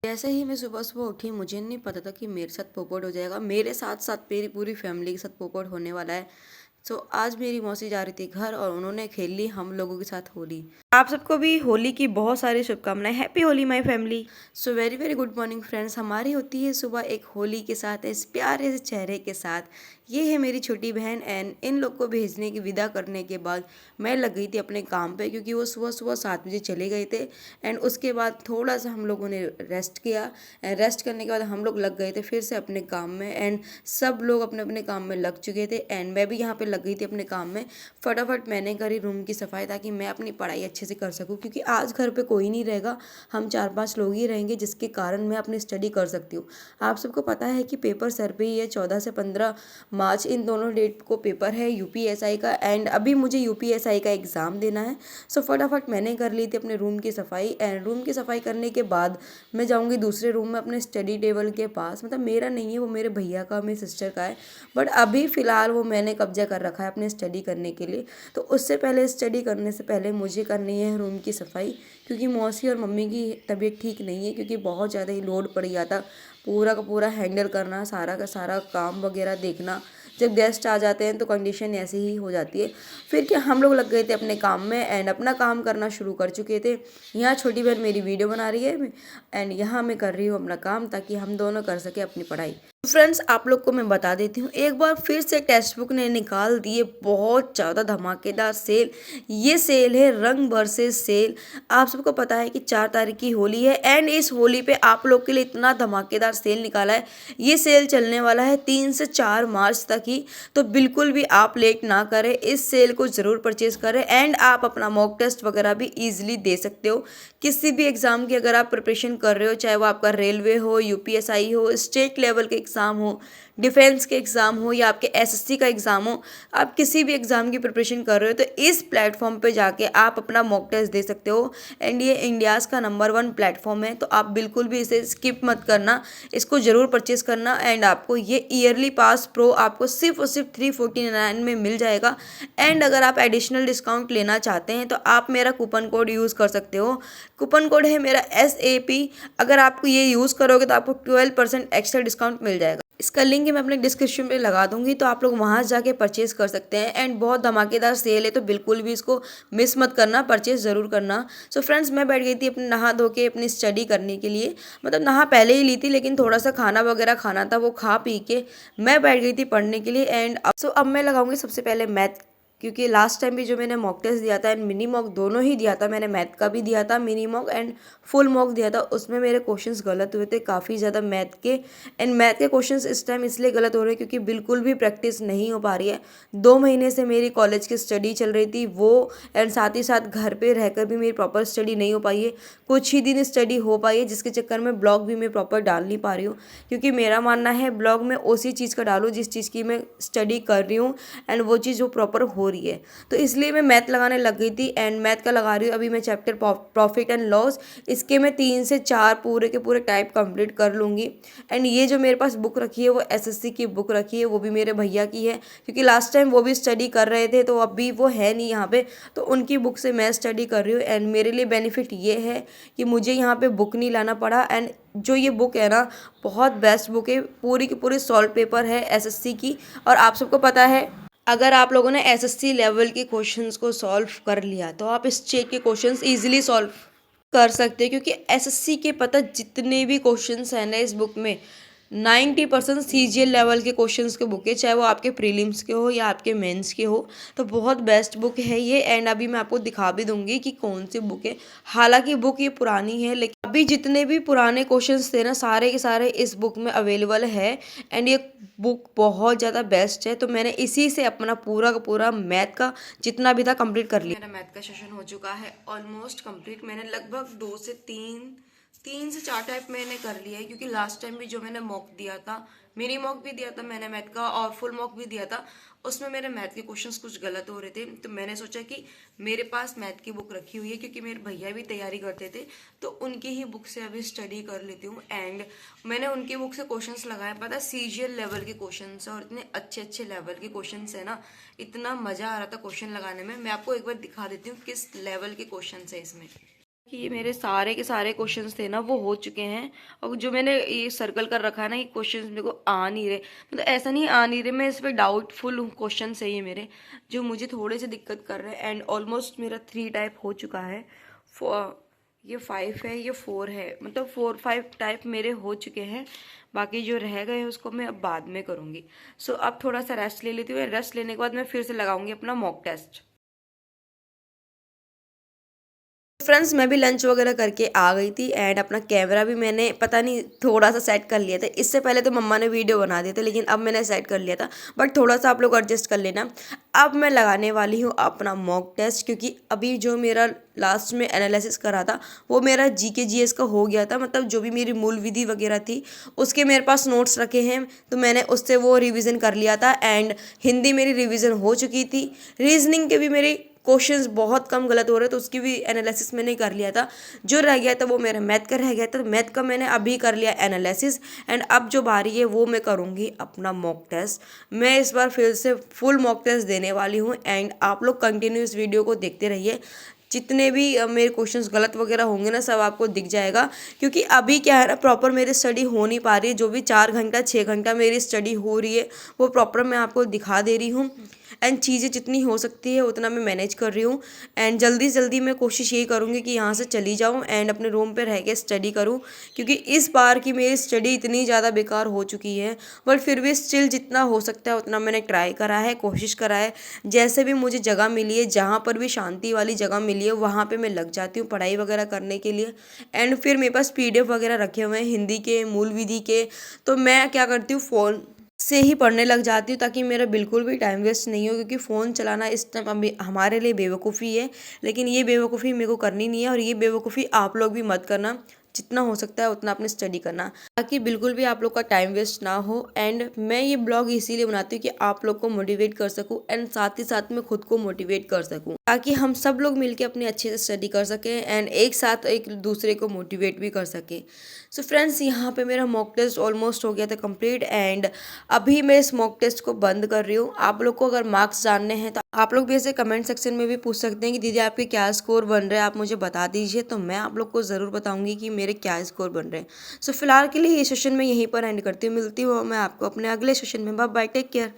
जैसे ही मैं सुबह-सुबह उठी मुझे नहीं पता था कि मेरे साथ पोपट हो जाएगा। मेरे साथ-साथ मेरी पूरी फैमिली के साथ पोपट होने वाला है। सो आज मेरी मौसी जा रही थी घर और उन्होंने खेल ली हम लोगों के साथ होली। आप सबको भी होली की बहुत सारी शुभकामनाएं। Happy Holi my family. So very very good morning friends. हमारी होती है सुबह एक होली के साथ, इस प्यारे से चेहरे के साथ। ये है मेरी छोटी बहन एंड इन लोग को भेजने की विदा करने के बाद मैं लग गई थी अपने काम पे, क्योंकि वो सुबह सुबह 7 बजे चले गए थे। एंड उसके बाद थोड़ा सा हम लोगों ने रेस्ट किया एंड रेस्ट करने के बाद हम लोग लग गए थे फिर से अपने काम में। एंड सब लोग अपने अपने काम में लग चुके थे एंड मैं भी यहाँ पे लग गई थी अपने काम में। फटाफट मैंने करी रूम की सफाई ताकि मैं अपनी पढ़ाई अच्छे से कर सकूँ, क्योंकि आज घर पे कोई नहीं रहेगा, हम 4-5 लोग ही रहेंगे, जिसके कारण मैं अपनी स्टडी कर सकती हूँ। आप सबको पता है कि पेपर सर पे ही है, 14 से 15 मार्च इन दोनों डेट को पेपर है यूपीएसआई का। एंड अभी मुझे यूपीएसआई का एग्ज़ाम देना है। सो फटाफट मैंने कर ली थी अपने रूम की सफाई। एंड रूम की सफाई करने के बाद मैं जाऊँगी दूसरे रूम में अपने स्टडी टेबल के पास। मतलब मेरा नहीं है, वो मेरे भैया का, मेरी सिस्टर का है, बट अभी फ़िलहाल वो मैंने कब्जा कर रखा है अपने स्टडी करने के लिए। तो उससे पहले, स्टडी करने से पहले मुझे करनी है रूम की सफाई, क्योंकि मौसी और मम्मी की तबीयत ठीक नहीं है, क्योंकि बहुत ज़्यादा ही लोड पड़ गया था पूरा का पूरा हैंडल करना, सारा का सारा काम वगैरह देखना। जब गेस्ट आ जाते हैं तो कंडीशन ऐसी ही हो जाती है। फिर क्या, हम लोग लग गए थे अपने काम में एंड अपना काम करना शुरू कर चुके थे। यहाँ छोटी बहन मेरी वीडियो बना रही है एंड यहाँ मैं कर रही हूँ अपना काम, ताकि हम दोनों कर सके अपनी पढ़ाई। फ्रेंड्स, आप लोग को मैं बता देती हूँ, एक बार फिर से टेक्स्ट बुक ने निकाल दिए बहुत ज़्यादा धमाकेदार सेल। ये सेल है रंग बरसेस सेल। आप सबको पता है कि 4 तारीख की होली है एंड इस होली पे आप लोग के लिए इतना धमाकेदार सेल निकाला है। ये सेल चलने वाला है 3 से 4 मार्च तक ही। तो बिल्कुल भी आप लेट ना करें, इस सेल को ज़रूर परचेज़ करें एंड आप अपना मॉक टेस्ट वगैरह भी ईजिली दे सकते हो। किसी भी एग्ज़ाम की अगर आप प्रिपरेशन कर रहे हो, चाहे वो आपका रेलवे हो, यूपीएसआई हो, स्टेट लेवल के एग्ज़ाम हो, डिफेंस के एग्ज़ाम हो या आपके एसएससी का एग्ज़ाम हो, आप किसी भी एग्ज़ाम की प्रिपरेशन कर रहे हो तो इस प्लेटफॉर्म पे जाके आप अपना मॉक टेस्ट दे सकते हो। एंड ये इंडियाज़ का नंबर 1 प्लेटफॉर्म है, तो आप बिल्कुल भी इसे स्किप मत करना, इसको ज़रूर परचेस करना। एंड आपको ये ईयरली पास प्रो आपको सिर्फ और सिर्फ 349 में मिल जाएगा। एंड अगर आप एडिशनल डिस्काउंट लेना चाहते हैं तो आप मेरा कूपन कोड यूज़ कर सकते हो। कूपन कोड है मेरा SAP। अगर आपको ये यूज़ करोगे तो आपको 12% एक्स्ट्रा डिस्काउंट मिल जाएगा। इसका लिंक मैं अपने डिस्क्रिप्शन पे लगा दूंगी, तो आप लोग वहाँ जाके परचेज कर सकते हैं। एंड बहुत धमाकेदार सेल है, तो बिल्कुल भी इसको मिस मत करना, परचेज ज़रूर करना। सो फ्रेंड्स, मैं बैठ गई थी अपने नहा धो के अपनी स्टडी करने के लिए। मतलब नहा पहले ही ली थी, लेकिन थोड़ा सा खाना वगैरह खाना था, वो खा पी के मैं बैठ गई थी पढ़ने के लिए। एंड अब मैं लगाऊंगी सबसे पहले मैथ, क्योंकि लास्ट टाइम भी जो मैंने मॉक टेस्ट दिया था एंड मिनी मॉक दोनों ही दिया था, मैंने मैथ का भी दिया था mini mock and full mock दिया था, उसमें मेरे क्वेश्चंस गलत हुए थे काफ़ी ज़्यादा मैथ के। एंड मैथ के क्वेश्चंस इस टाइम इसलिए गलत हो रहे हैं क्योंकि बिल्कुल भी प्रैक्टिस नहीं हो पा रही है। 2 महीने से मेरी कॉलेज की स्टडी चल रही थी वो, एंड साथ ही साथ घर पर रहकर भी मेरी प्रॉपर स्टडी नहीं हो पाई है। कुछ ही दिन स्टडी हो पाई है, जिसके चक्कर में ब्लॉग भी मैं प्रॉपर डाल नहीं पा रही हूँ, क्योंकि मेरा मानना है ब्लॉग में उसी चीज़ का डालूँ जिस चीज़ की मैं स्टडी कर रही हूँ एंड वो चीज़ जो प्रॉपर हो रही है। तो इसलिए मैं मैथ लगाने लग गई थी एंड मैथ का लगा रही हूँ अभी मैं चैप्टर प्रॉफिट एंड लॉस। इसके मैं 3 से 4 पूरे के पूरे टाइप कंप्लीट कर लूँगी। एंड ये जो मेरे पास बुक रखी है वो एसएससी की बुक रखी है, वो भी मेरे भैया की है, क्योंकि लास्ट टाइम वो भी स्टडी कर रहे थे, तो अभी वो है नहीं यहाँ पे, तो उनकी बुक से मैं स्टडी कर रही हूँ। एंड मेरे लिए बेनिफिट ये है कि मुझे यहाँ पे बुक नहीं लाना पड़ा। एंड जो ये बुक है ना, बहुत बेस्ट बुक है, पूरी की पूरी सॉल्व पेपर है एसएससी की। और आप सबको पता है, अगर आप लोगों ने एसएससी लेवल के क्वेश्चंस को सॉल्व कर लिया तो आप इस चेक के क्वेश्चंस इजीली सॉल्व कर सकते हैं, क्योंकि एसएससी के पता जितने भी क्वेश्चंस हैं ना इस बुक में, 90% सीजीएल लेवल के क्वेश्चंस के बुक है, चाहे वो आपके प्रीलिम्स के हो या आपके मेंस के हो। तो बहुत बेस्ट बुक है ये। एंड अभी मैं आपको दिखा भी दूंगी कि कौन सी बुक है। हालांकि बुक ये पुरानी है, लेकिन अभी जितने भी पुराने क्वेश्चंस थे ना, सारे के सारे इस बुक में अवेलेबल है। एंड ये बुक बहुत ज़्यादा बेस्ट है, तो मैंने इसी से अपना पूरा का पूरा मैथ का जितना भी था कंप्लीट कर लिया। मेरा मैथ का सेशन हो चुका है ऑलमोस्ट कंप्लीट। मैंने लगभग 2 से 3 से 4 टाइप मैंने कर लिया है, क्योंकि लास्ट टाइम भी जो मैंने मॉक दिया था, मिनी मॉक भी दिया था मैंने मैथ का और फुल मॉक भी दिया था, उसमें मेरे मैथ के क्वेश्चंस कुछ गलत हो रहे थे। तो मैंने सोचा कि मेरे पास मैथ की बुक रखी हुई है, क्योंकि मेरे भैया भी तैयारी करते थे, तो उनकी ही बुक से अभी स्टडी कर लेती हूँ। एंड मैंने उनकी बुक से क्वेश्चंस लगाए, पता सीजीएल लेवल के क्वेश्चंस है और इतने अच्छे अच्छे लेवल के क्वेश्चंस है ना, इतना मजा आ रहा था क्वेश्चन लगाने में। मैं आपको एक बार दिखा देती हूँ किस लेवल के क्वेश्चन है इसमें। कि ये मेरे सारे के सारे क्वेश्चंस थे ना वो हो चुके हैं। और जो मैंने ये सर्कल कर रखा है ना, ये क्वेश्चंस मेरे को आ नहीं रहे, मतलब ऐसा नहीं आ नहीं रहे, मैं इस पर डाउटफुल हूँ। क्वेश्चन है ये मेरे जो मुझे थोड़े से दिक्कत कर रहे हैं। एंड ऑलमोस्ट मेरा 3 टाइप हो चुका है। ये 5 है, ये 4 है, मतलब 4-5 टाइप मेरे हो चुके हैं। बाकी जो रह गए उसको मैं अब बाद में करूँगी। सो अब थोड़ा सा रेस्ट ले लेती हूँ। रेस्ट लेने के बाद मैं फिर से लगाऊंगी अपना मॉक टेस्ट। फ्रेंड्स, मैं भी लंच वगैरह करके आ गई थी एंड अपना कैमरा भी मैंने पता नहीं थोड़ा सा सेट कर लिया था। इससे पहले तो मम्मा ने वीडियो बना दिए थे, लेकिन अब मैंने सेट कर लिया था, बट थोड़ा सा आप लोग एडजस्ट कर लेना। अब मैं लगाने वाली हूँ अपना मॉक टेस्ट, क्योंकि अभी जो मेरा लास्ट में एनालिसिस करा था वो मेरा जीके जीएस का हो गया था। मतलब जो भी मेरी मूल विधि वगैरह थी उसके मेरे पास नोट्स रखे हैं, तो मैंने उससे वो रिवीजन कर लिया था। एंड हिंदी मेरी रिवीजन हो चुकी थी। रीजनिंग के भी मेरी क्वेश्चंस बहुत कम गलत हो रहे, तो उसकी भी एनालिसिस मैंने कर लिया था। जो रह गया था वो मेरा मैथ का रह गया था, तो मैथ का मैंने अभी कर लिया एनालिसिस। एंड अब जो बारी है वो मैं करूँगी अपना मॉक टेस्ट। मैं इस बार फिर से फुल मॉक टेस्ट देने वाली हूँ एंड आप लोग कंटिन्यू इस वीडियो को देखते रहिए। जितने भी मेरे क्वेश्चंस गलत वगैरह होंगे ना, सब आपको दिख जाएगा। क्योंकि अभी क्या है ना, प्रॉपर मेरी स्टडी हो नहीं पा रही है। जो भी 4 घंटा 6 घंटा मेरी स्टडी हो रही है वो प्रॉपर मैं आपको दिखा दे रही हूँ। एंड चीज़ें जितनी हो सकती है उतना मैं मैनेज कर रही हूँ। एंड जल्दी से जल्दी मैं कोशिश यही करूँगी कि यहाँ से चली जाऊँ एंड अपने रूम पे रह के स्टडी करूँ। क्योंकि इस बार की मेरी स्टडी इतनी ज़्यादा बेकार हो चुकी है, बट फिर भी स्टिल जितना हो सकता है उतना मैंने ट्राई करा है, कोशिश करा है। जैसे भी मुझे जगह मिली है, जहाँ पर भी शांति वाली जगह मिली है वहाँ पे मैं लग जाती हूँ पढ़ाई वगैरह करने के लिए। एंड फिर मेरे पास पीडीएफ वगैरह रखे हुए हैं हिंदी के, मूल विधि के, तो मैं क्या करती हूँ फ़ोन से ही पढ़ने लग जाती हूँ, ताकि मेरा बिल्कुल भी टाइम वेस्ट नहीं हो। क्योंकि फ़ोन चलाना इस टाइम अभी हमारे लिए बेवकूफ़ी है, लेकिन ये बेवकूफ़ी मेरे को करनी नहीं है। और ये बेवकूफ़ी आप लोग भी मत करना। जितना हो सकता है उतना अपनी स्टडी करना, ताकि बिल्कुल भी आप लोग का टाइम वेस्ट ना हो। एंड मैं ये ब्लॉग इसीलिए बनाती हूँ कि आप लोग को मोटिवेट कर सकूँ एंड साथ ही साथ में खुद को मोटिवेट कर सकूँ, ताकि हम सब लोग मिलकर अपनी अच्छे से स्टडी कर सकें एंड एक साथ एक दूसरे को मोटिवेट भी कर सकें। सो फ्रेंड्स, यहाँ पे मेरा मॉक टेस्ट ऑलमोस्ट हो गया था कंप्लीट एंड अभी मैं इस मॉक टेस्ट को बंद कर रही हूँ। आप लोग को अगर मार्क्स जानने हैं तो आप लोग भी ऐसे कमेंट सेक्शन में भी पूछ सकते हैं कि दीदी आपके क्या स्कोर बन रहे हैं, आप मुझे बता दीजिए, तो मैं आप लोग को ज़रूर बताऊंगी कि मेरे क्या स्कोर बन रहे हैं। सो फिलहाल के लिए ये सेशन मैं यहीं पर एंड करती हूँ। मिलती हूँ मैं आपको अपने अगले सेशन में। Bye bye, take care.